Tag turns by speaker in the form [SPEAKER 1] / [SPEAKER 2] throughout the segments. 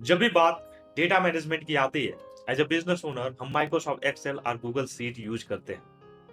[SPEAKER 1] जब भी बात डेटा मैनेजमेंट की आती है, एज अ बिजनेस ओनर हम माइक्रोसॉफ्ट एक्सेल और गूगल शीट यूज करते हैं।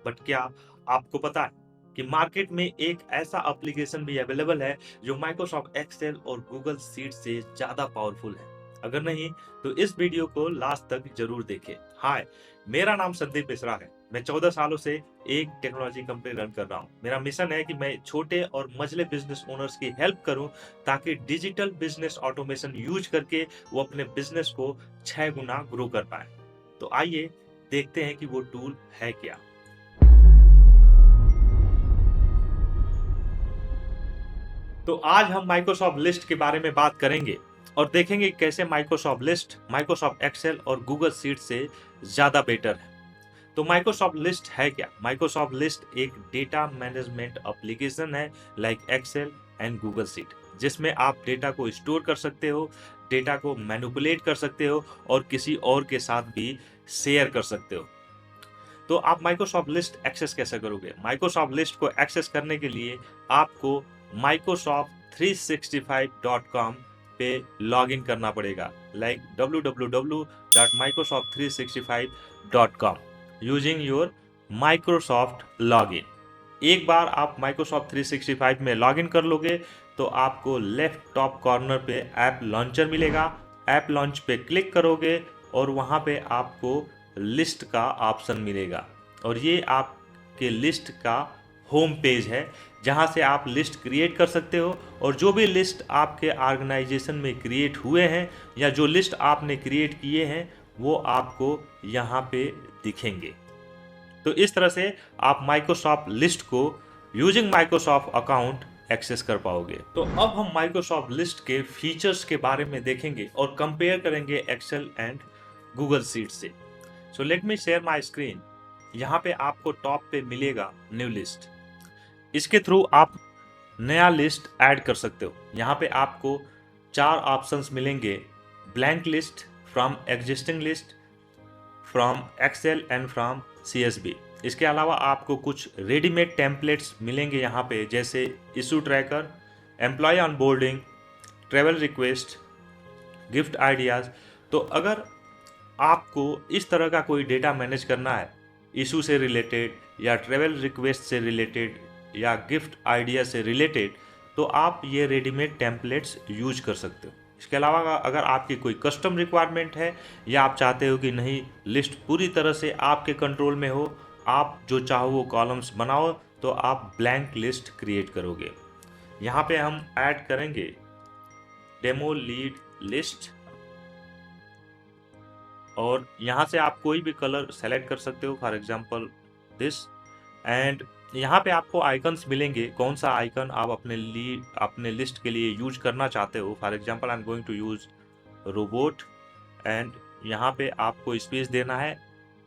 [SPEAKER 1] बट क्या आपको पता है कि मार्केट में एक ऐसा एप्लीकेशन भी अवेलेबल है जो माइक्रोसॉफ्ट एक्सेल और गूगल शीट से ज्यादा पावरफुल है? अगर नहीं तो इस वीडियो को लास्ट तक जरूर देखें। हाय, मेरा नाम संदीप मिश्रा है। मैं 14 सालों से एक टेक्नोलॉजी कंपनी रन कर रहा हूँ। मेरा मिशन है कि मैं छोटे और मझले बिजनेस ओनर्स की हेल्प करूं ताकि डिजिटल बिजनेस ऑटोमेशन यूज करके वो अपने बिजनेस को 6 गुना ग्रो कर पाए। तो आइए देखते हैं कि वो टूल है क्या। तो आज हम माइक्रोसॉफ्ट लिस्ट के बारे में बात करेंगे और देखेंगे कैसे माइक्रोसॉफ्ट लिस्ट माइक्रोसॉफ्ट एक्सेल और गूगल शीट से ज्यादा बेटर है। तो माइक्रोसॉफ्ट लिस्ट है क्या? माइक्रोसॉफ्ट लिस्ट एक डेटा मैनेजमेंट एप्लीकेशन है like Excel and Google sheet, जिसमें आप डेटा को स्टोर कर सकते हो, डेटा को मैनिपुलेट कर सकते हो और किसी और के साथ भी शेयर कर सकते हो। तो आप माइक्रोसॉफ्ट लिस्ट एक्सेस कैसे करोगे? माइक्रोसॉफ्ट लिस्ट को एक्सेस करने के लिए आपको Microsoft365.com पे लॉग इन करना पड़ेगा, like www.microsoft365.com using your Microsoft login. एक बार आप माइक्रोसॉफ्ट 365 में लॉगिन कर लोगे तो आपको लेफ्ट टॉप कॉर्नर पे ऐप लॉन्चर मिलेगा। ऐप लॉन्च पे क्लिक करोगे और वहाँ पे आपको लिस्ट का ऑप्शन मिलेगा और ये आपके लिस्ट का होम पेज है जहाँ से आप लिस्ट क्रिएट कर सकते हो। और जो भी लिस्ट आपके ऑर्गेनाइजेशन में क्रिएट हुए हैं या जो लिस्ट आपने क्रिएट किए हैं वो आपको यहाँ पे दिखेंगे। तो इस तरह से आप माइक्रोसॉफ्ट लिस्ट को यूजिंग माइक्रोसॉफ्ट अकाउंट एक्सेस कर पाओगे। तो अब हम माइक्रोसॉफ्ट लिस्ट के फीचर्स के बारे में देखेंगे और कंपेयर करेंगे एक्सेल एंड गूगल शीट से। So let me share my screen. यहाँ पे आपको टॉप पे मिलेगा न्यू लिस्ट। इसके थ्रू आप नया लिस्ट ऐड कर सकते हो। यहाँ पे आपको 4 ऑप्शंस मिलेंगे: blank list, from existing list, from Excel and from CSV. इसके अलावा आपको कुछ रेडीमेड टेम्पलेट्स मिलेंगे यहाँ पे, जैसे issue tracker, employee onboarding, travel request, gift ideas. तो अगर आपको इस तरह का कोई डेटा मैनेज करना है, इशू से रिलेटेड या ट्रैवल रिक्वेस्ट से रिलेटेड या गिफ्ट आइडिया से रिलेटेड, तो आप ये रेडीमेड टेम्पलेट्स यूज कर सकते हो। इसके अलावा अगर आपकी कोई कस्टम रिक्वायरमेंट है या आप चाहते हो कि नहीं लिस्ट पूरी तरह से आपके कंट्रोल में हो, आप जो चाहो वो कॉलम्स बनाओ, तो आप ब्लैंक लिस्ट क्रिएट करोगे। यहाँ पे हम ऐड करेंगे डेमो लीड लिस्ट और यहाँ से आप कोई भी कलर सेलेक्ट कर सकते हो, फॉर एग्जांपल दिस। एंड यहाँ पे आपको आइकन्स मिलेंगे, कौन सा आइकन आप अपने लिस्ट के लिए यूज करना चाहते हो। For example I am going to use robot and यहाँ पे आपको स्पेस देना है,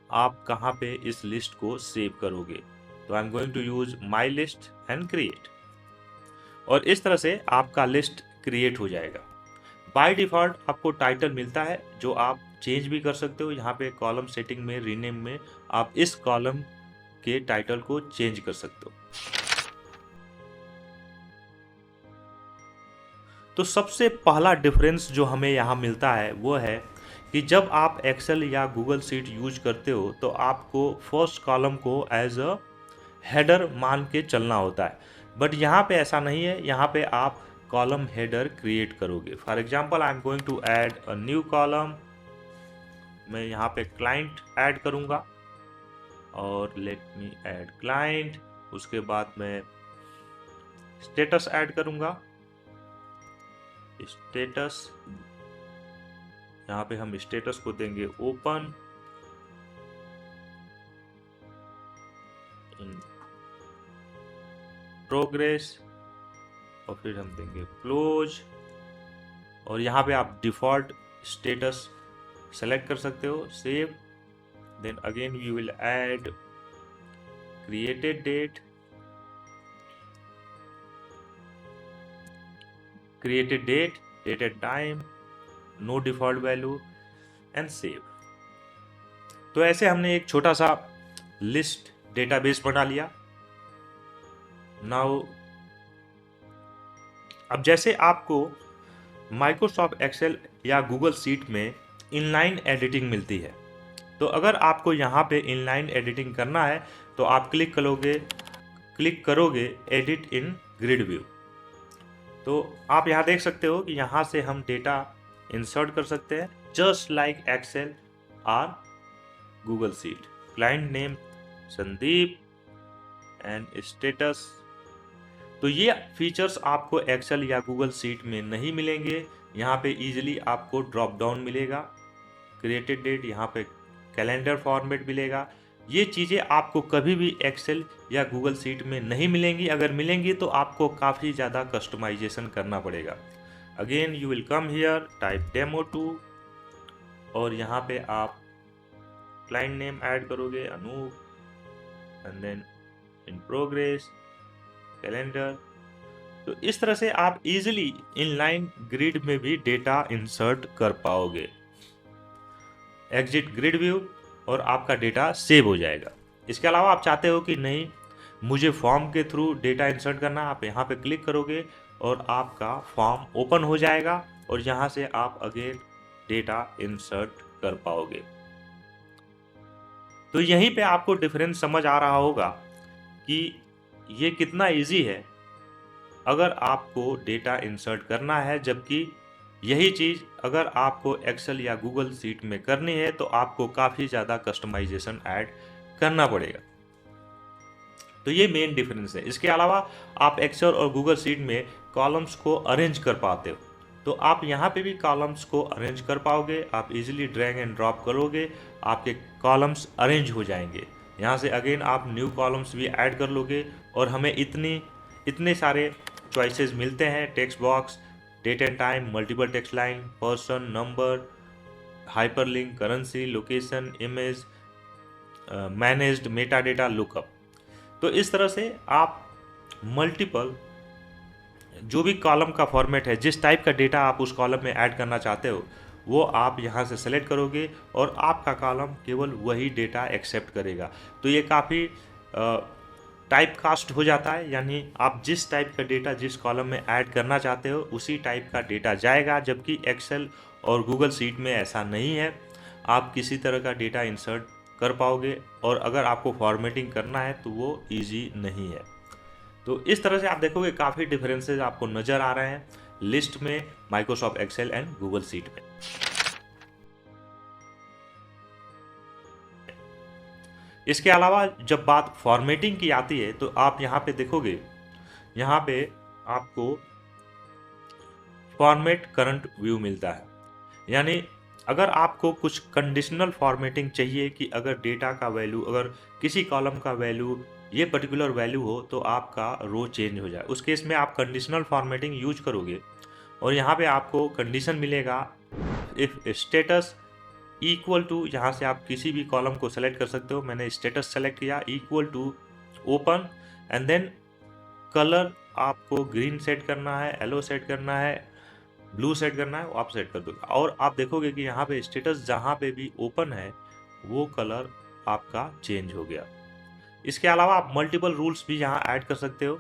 [SPEAKER 1] आप कहाँ पे इस लिस्ट को सेव करोगे। तो I am going to use my list and create, और इस तरह से आपका लिस्ट क्रिएट हो जाएगा। बाय डिफॉल्ट आपको टाइटल मिलता है जो आप चेंज भी कर सकते हो। यहाँ पे कॉलम सेटिंग में रीनेम में आप इस कॉलम के टाइटल को चेंज कर सकते हो। तो सबसे पहला डिफरेंस जो हमें यहाँ मिलता है वो है कि जब आप एक्सेल या गूगल शीट यूज करते हो तो आपको फर्स्ट कॉलम को एज अ हेडर मान के चलना होता है। बट यहाँ पे ऐसा नहीं है, यहाँ पे आप कॉलम हेडर क्रिएट करोगे। For example I am going to add a new column. मैं यहाँ पे क्लाइंट ऐड करूँगा और लेट मी ऐड क्लाइंट। उसके बाद मैं स्टेटस ऐड करूँगा। स्टेटस, यहाँ पे हम स्टेटस को देंगे ओपन, इन प्रोग्रेस, और फिर हम देंगे क्लोज। और यहाँ पे आप डिफॉल्ट स्टेटस सेलेक्ट कर सकते हो, save. Then again we will add created date, dated time, no default value and save. तो ऐसे हमने एक छोटा सा लिस्ट डेटाबेस बना लिया। नाउ अब जैसे आपको माइक्रोसॉफ्ट एक्सेल या गूगल सीट में इनलाइन एडिटिंग मिलती है। तो अगर आपको यहाँ पे इनलाइन एडिटिंग करना है तो आप क्लिक करोगे एडिट इन ग्रिड व्यू। तो आप यहाँ देख सकते हो कि यहाँ से हम डेटा इंसर्ट कर सकते हैं जस्ट लाइक एक्सेल और Google seat. Client name Sandeep and status. तो ये फीचर्स आपको एक्सेल या गूगल सीट में नहीं मिलेंगे। यहाँ पे इजीली आपको ड्रॉप डाउन मिलेगा, क्रिएटेड डेट, यहाँ पे कैलेंडर फॉर्मेट मिलेगा। ये चीज़ें आपको कभी भी एक्सेल या गूगल सीट में नहीं मिलेंगी। अगर मिलेंगी तो आपको काफ़ी ज़्यादा कस्टमाइजेशन करना पड़ेगा। Again you will come here, type demo 2 और यहाँ पे आप क्लाइंट नेम ऐड करोगे Anoop and then in progress calendar. तो इस तरह से आप इजीली इनलाइन ग्रिड में भी डेटा इंसर्ट कर पाओगे। एग्जिट ग्रिड व्यू और आपका डेटा सेव हो जाएगा। इसके अलावा आप चाहते हो कि नहीं मुझे फॉर्म के थ्रू डेटा इंसर्ट करना, आप यहाँ पे क्लिक करोगे और आपका फॉर्म ओपन हो जाएगा और यहाँ से आप अगेन डेटा इंसर्ट कर पाओगे। तो यहीं पे आपको डिफरेंस समझ आ रहा होगा कि ये कितना इजी है अगर आपको डेटा इंसर्ट करना है, जबकि यही चीज़ अगर आपको एक्सेल या गूगल सीट में करनी है तो आपको काफ़ी ज़्यादा कस्टमाइजेशन ऐड करना पड़ेगा। तो ये मेन डिफरेंस है। इसके अलावा आप एक्सेल और गूगल सीट में कॉलम्स को अरेंज कर पाते हो, तो आप यहाँ पे भी कॉलम्स को अरेंज कर पाओगे। आप इजीली ड्रैग एंड ड्रॉप करोगे, आपके कॉलम्स अरेंज हो जाएंगे। यहाँ से अगेन आप न्यू कॉलम्स भी ऐड कर लोगे और हमें इतने सारे चॉइसेस मिलते हैं। Text box, date and time, multiple text line, person, number, hyperlink, currency, location, image, managed, meta data, lookup. तो इस तरह से आप मल्टीपल जो भी कॉलम का फॉर्मेट है, जिस टाइप का डेटा आप उस कॉलम में ऐड करना चाहते हो वो आप यहाँ से सेलेक्ट करोगे और आपका कॉलम केवल वही डेटा एक्सेप्ट करेगा। तो ये काफ़ी टाइप कास्ट हो जाता है, यानी आप जिस टाइप का डेटा जिस कॉलम में ऐड करना चाहते हो उसी टाइप का डेटा जाएगा, जबकि एक्सेल और गूगल सीट में ऐसा नहीं है। आप किसी तरह का डेटा इंसर्ट कर पाओगे और अगर आपको फॉर्मेटिंग करना है तो वो इजी नहीं है। तो इस तरह से आप देखोगे काफ़ी डिफरेंसेस आपको नज़र आ रहे हैं लिस्ट में, Microsoft Excel and Google sheet में। इसके अलावा जब बात फॉर्मेटिंग की आती है तो आप यहाँ पे देखोगे, यहाँ पे आपको फॉर्मेट करंट व्यू मिलता है। यानी अगर आपको कुछ कंडीशनल फॉर्मेटिंग चाहिए कि अगर डेटा का वैल्यू, अगर किसी कॉलम का वैल्यू ये पर्टिकुलर वैल्यू हो तो आपका रो चेंज हो जाए, उस केस में आप कंडीशनल फॉर्मेटिंग यूज करोगे और यहाँ पे आपको कंडीशन मिलेगा इफ स्टेटस इक्वल टू, यहाँ से आप किसी भी कॉलम को सेलेक्ट कर सकते हो। मैंने स्टेटस सेलेक्ट किया, equal to open and then colour आपको ग्रीन सेट करना है, येलो सेट करना है, ब्लू सेट करना है, वो आप सेट कर दोगे और आप देखोगे कि यहाँ पे स्टेटस जहाँ पे भी ओपन है वो कलर आपका चेंज हो गया। इसके अलावा आप मल्टीपल रूल्स भी यहाँ ऐड कर सकते हो।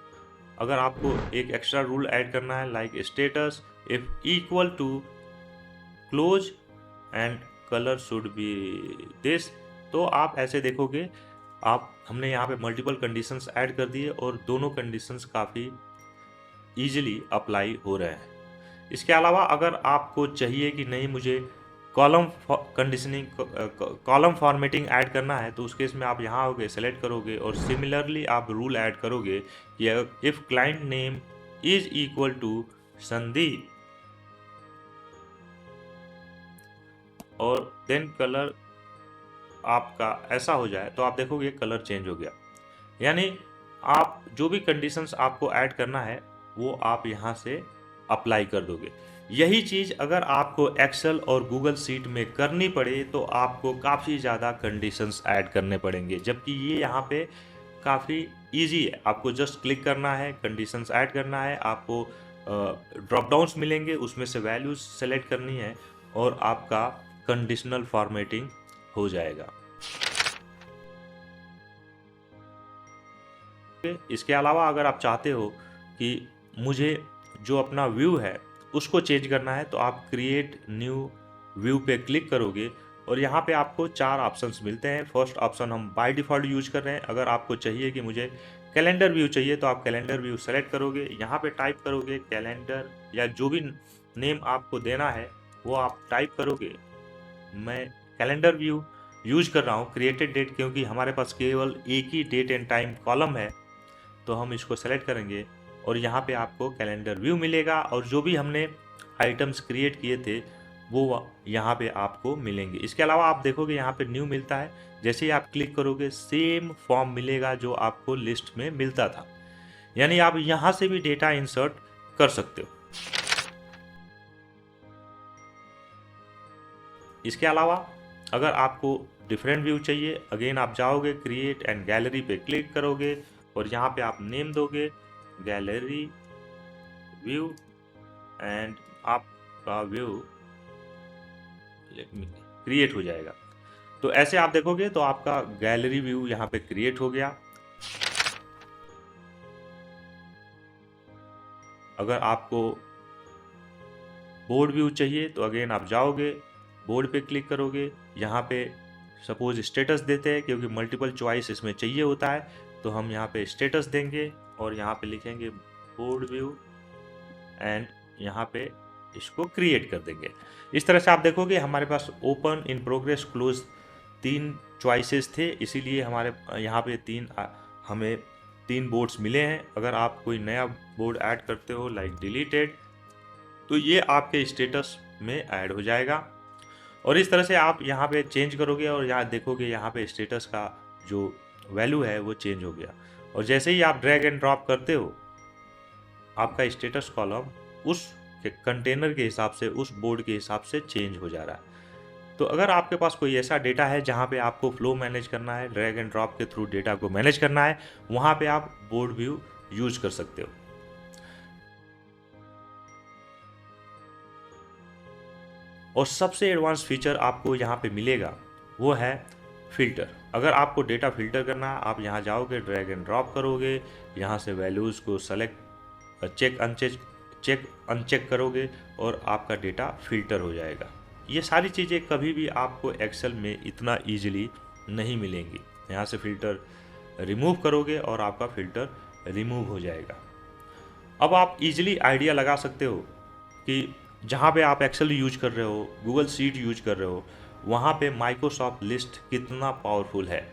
[SPEAKER 1] अगर आपको एक एक्स्ट्रा रूल ऐड करना है like status if equal to close and colour should be this, तो आप ऐसे देखोगे हमने यहाँ पे मल्टीपल कंडीशंस ऐड कर दिए और दोनों कंडीशंस काफ़ी इजीली अप्लाई हो रहे हैं। इसके अलावा अगर आपको चाहिए कि नहीं मुझे कॉलम फॉर्मेटिंग ऐड करना है तो उस केस में आप यहाँ आओगे, सेलेक्ट करोगे और सिमिलरली आप रूल ऐड करोगे कि if client name is equal to Sandeep और देन कलर आपका ऐसा हो जाए तो आप देखोगे कलर चेंज हो गया। यानी आप जो भी कंडीशंस आपको ऐड करना है वो आप यहाँ से अप्लाई कर दोगे। यही चीज़ अगर आपको एक्सेल और गूगल सीट में करनी पड़े तो आपको काफ़ी ज़्यादा कंडीशंस ऐड करने पड़ेंगे, जबकि ये यहाँ पे काफ़ी इजी है। आपको जस्ट क्लिक करना है, कंडीशंस ऐड करना है, आपको ड्रॉप डाउन्स मिलेंगे, उसमें से वैल्यूज सेलेक्ट करनी है और आपका कंडीशनल फॉर्मेटिंग हो जाएगा। इसके अलावा अगर आप चाहते हो कि मुझे जो अपना व्यू है उसको चेंज करना है तो आप क्रिएट न्यू व्यू पे क्लिक करोगे और यहाँ पे आपको 4 ऑप्शंस मिलते हैं। फर्स्ट ऑप्शन हम बाय डिफ़ॉल्ट यूज़ कर रहे हैं। अगर आपको चाहिए कि मुझे कैलेंडर व्यू चाहिए तो आप कैलेंडर व्यू सेलेक्ट करोगे, यहाँ पे टाइप करोगे कैलेंडर या जो भी नेम आपको देना है वो आप टाइप करोगे। मैं कैलेंडर व्यू यूज़ कर रहा हूँ, क्रिएटेड डेट, क्योंकि हमारे पास केवल एक ही डेट एंड टाइम कॉलम है, तो हम इसको सेलेक्ट करेंगे और यहाँ पे आपको कैलेंडर व्यू मिलेगा और जो भी हमने आइटम्स क्रिएट किए थे वो यहाँ पे आपको मिलेंगे। इसके अलावा आप देखोगे यहाँ पे न्यू मिलता है, जैसे ही आप क्लिक करोगे सेम फॉर्म मिलेगा जो आपको लिस्ट में मिलता था, यानी आप यहाँ से भी डेटा इंसर्ट कर सकते हो। इसके अलावा अगर आपको डिफरेंट व्यू चाहिए, अगेन आप जाओगे क्रिएट एंड गैलरी पे क्लिक करोगे और यहाँ पे आप नेम दोगे गैलरी व्यू एंड आपका व्यू क्रिएट हो जाएगा। तो ऐसे आप देखोगे तो आपका गैलरी व्यू यहाँ पे क्रिएट हो गया। अगर आपको बोर्ड व्यू चाहिए तो अगेन आप जाओगे बोर्ड पे क्लिक करोगे, यहाँ पे सपोज स्टेटस देते हैं क्योंकि मल्टीपल चॉइस इसमें चाहिए होता है, तो हम यहाँ पे स्टेटस देंगे और यहाँ पे लिखेंगे बोर्ड व्यू एंड यहाँ पे इसको क्रिएट कर देंगे। इस तरह से आप देखोगे हमारे पास open, in progress, close 3 choices थे, इसीलिए हमारे यहाँ पे हमें 3 बोर्ड्स मिले हैं। अगर आप कोई नया बोर्ड ऐड करते हो लाइक डिलीटेड तो ये आपके स्टेटस में ऐड हो जाएगा और इस तरह से आप यहाँ पे चेंज करोगे और यहाँ देखोगे यहाँ पे स्टेटस का जो वैल्यू है वो चेंज हो गया और जैसे ही आप ड्रैग एंड ड्रॉप करते हो आपका स्टेटस कॉलम उस कंटेनर के हिसाब से, उस बोर्ड के हिसाब से चेंज हो जा रहा है। तो अगर आपके पास कोई ऐसा डेटा है जहाँ पे आपको फ्लो मैनेज करना है, ड्रैग एंड ड्रॉप के थ्रू डेटा को मैनेज करना है, वहाँ पे आप बोर्ड व्यू यूज कर सकते हो। और सबसे एडवांस फीचर आपको यहाँ पे मिलेगा वो है फ़िल्टर। अगर आपको डेटा फ़िल्टर करना है आप यहाँ जाओगे, ड्रैग एंड ड्रॉप करोगे, यहाँ से वैल्यूज़ को सेलेक्ट चेक अनचेक करोगे और आपका डेटा फ़िल्टर हो जाएगा। ये सारी चीज़ें कभी भी आपको एक्सेल में इतना ईजिली नहीं मिलेंगी। यहाँ से फ़िल्टर रिमूव करोगे और आपका फ़िल्टर रिमूव हो जाएगा। अब आप ईजिली आइडिया लगा सकते हो कि जहाँ पे आप एक्सेल यूज कर रहे हो, गूगल शीट यूज कर रहे हो, वहाँ पे माइक्रोसॉफ्ट लिस्ट कितना पावरफुल है।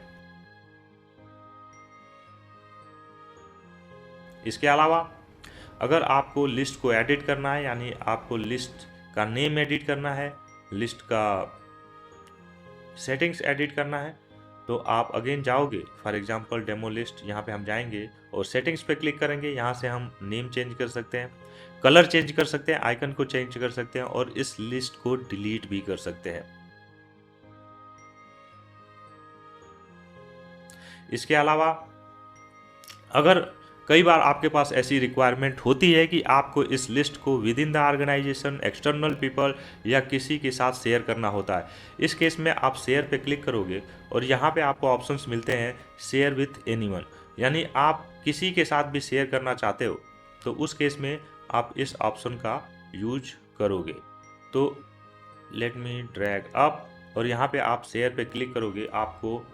[SPEAKER 1] इसके अलावा अगर आपको लिस्ट को एडिट करना है, यानी आपको लिस्ट का नेम एडिट करना है, लिस्ट का सेटिंग्स एडिट करना है, तो आप अगेन जाओगे, फॉर एग्जांपल डेमो लिस्ट, यहाँ पे हम जाएंगे और सेटिंग्स पे क्लिक करेंगे। यहाँ से हम नेम चेंज कर सकते हैं, कलर चेंज कर सकते हैं, आइकन को चेंज कर सकते हैं और इस लिस्ट को डिलीट भी कर सकते हैं। इसके अलावा अगर कई बार आपके पास ऐसी रिक्वायरमेंट होती है कि आपको इस लिस्ट को within the organisation, external people या किसी के साथ शेयर करना होता है, इस केस में आप शेयर पे क्लिक करोगे और यहाँ पे आपको ऑप्शंस मिलते हैं शेयर विथ एनीवन, यानी आप किसी के साथ भी शेयर करना चाहते हो तो उस केस में आप इस ऑप्शन का यूज करोगे। तो लेट मी ड्रैग अप और यहाँ पे आप शेयर पे क्लिक करोगे, आपको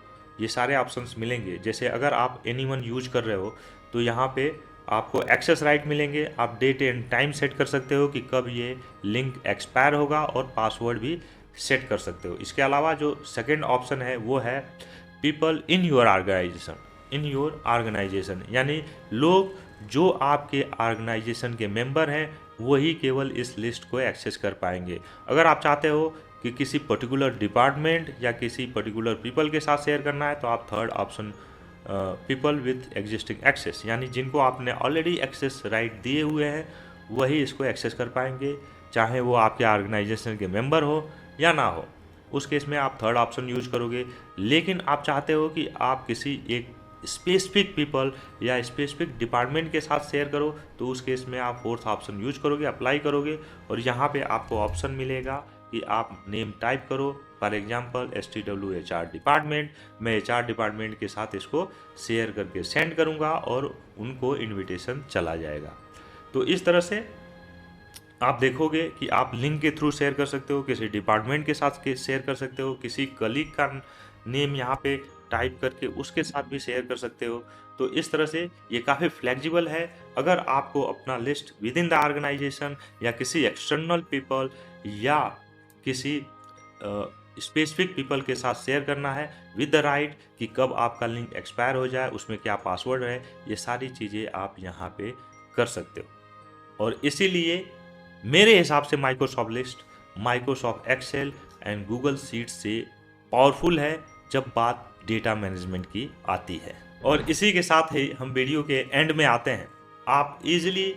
[SPEAKER 1] ये सारे ऑप्शंस मिलेंगे। जैसे अगर आप एनीवन यूज कर रहे हो तो यहाँ पे आपको एक्सेस राइट मिलेंगे, आप डेट एंड टाइम सेट कर सकते हो कि कब ये लिंक एक्सपायर होगा और पासवर्ड भी सेट कर सकते हो। इसके अलावा जो सेकेंड ऑप्शन है वो है पीपल इन योर ऑर्गेनाइजेशन, यानी लोग जो आपके ऑर्गेनाइजेशन के मेंबर हैं वही केवल इस लिस्ट को एक्सेस कर पाएंगे। अगर आप चाहते हो कि किसी पर्टिकुलर डिपार्टमेंट या किसी पर्टिकुलर पीपल के साथ शेयर करना है तो आप third option people with existing access, यानी जिनको आपने ऑलरेडी एक्सेस राइट दिए हुए हैं वही इसको एक्सेस कर पाएंगे, चाहे वो आपके ऑर्गेनाइजेशन के मेंबर हो या ना हो। उस केस में आप थर्ड ऑप्शन यूज करोगे। लेकिन आप चाहते हो कि आप किसी एक स्पेसिफिक पीपल या स्पेसिफिक डिपार्टमेंट के साथ शेयर करो तो उस केस में आप फोर्थ ऑप्शन यूज करोगे, अप्लाई करोगे और यहाँ पे आपको ऑप्शन मिलेगा कि आप नेम टाइप करो, फॉर एग्जांपल STWHR डिपार्टमेंट। मैं HR डिपार्टमेंट के साथ इसको शेयर करके सेंड करूँगा और उनको इनविटेशन चला जाएगा। तो इस तरह से आप देखोगे कि आप लिंक के थ्रू शेयर कर सकते हो, किसी डिपार्टमेंट के साथ शेयर कर सकते हो, किसी कलीग का नेम यहाँ पे टाइप करके उसके साथ भी शेयर कर सकते हो। तो इस तरह से ये काफ़ी फ्लेक्सिबल है। अगर आपको अपना list within the organisation या किसी एक्सटर्नल पीपल या किसी स्पेसिफिक पीपल के साथ शेयर करना है विद द राइट कि कब आपका लिंक एक्सपायर हो जाए, उसमें क्या पासवर्ड है, ये सारी चीज़ें आप यहाँ पे कर सकते हो। और इसीलिए मेरे हिसाब से Microsoft list, Microsoft Excel and Google sheet से पावरफुल है जब बात डेटा मैनेजमेंट की आती है। और इसी के साथ ही हम वीडियो के एंड में आते हैं। आप इजीली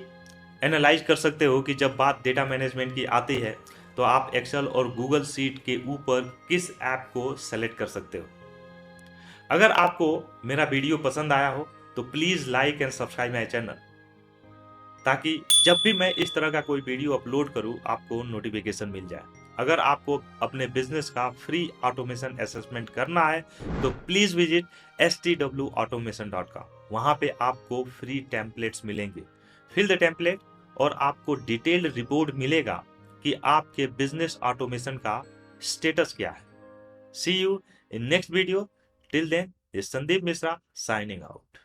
[SPEAKER 1] एनालाइज कर सकते हो कि जब बात डेटा मैनेजमेंट की आती है तो आप एक्सेल और गूगल शीट के ऊपर किस ऐप को सेलेक्ट कर सकते हो। अगर आपको मेरा वीडियो पसंद आया हो तो please like and subscribe my channel, ताकि जब भी मैं इस तरह का कोई वीडियो अपलोड करूं आपको नोटिफिकेशन मिल जाए। अगर आपको अपने बिजनेस का फ्री ऑटोमेशन असेसमेंट करना है तो प्लीज विजिट stwautomation.com। वहां पे आपको फ्री टेम्पलेट्स मिलेंगे। फिल द टेम्पलेट और आपको डिटेल्ड रिपोर्ट मिलेगा कि आपके बिजनेस ऑटोमेशन का स्टेटस क्या है। See you in next video. Till then, is Sandeep Mishra signing out.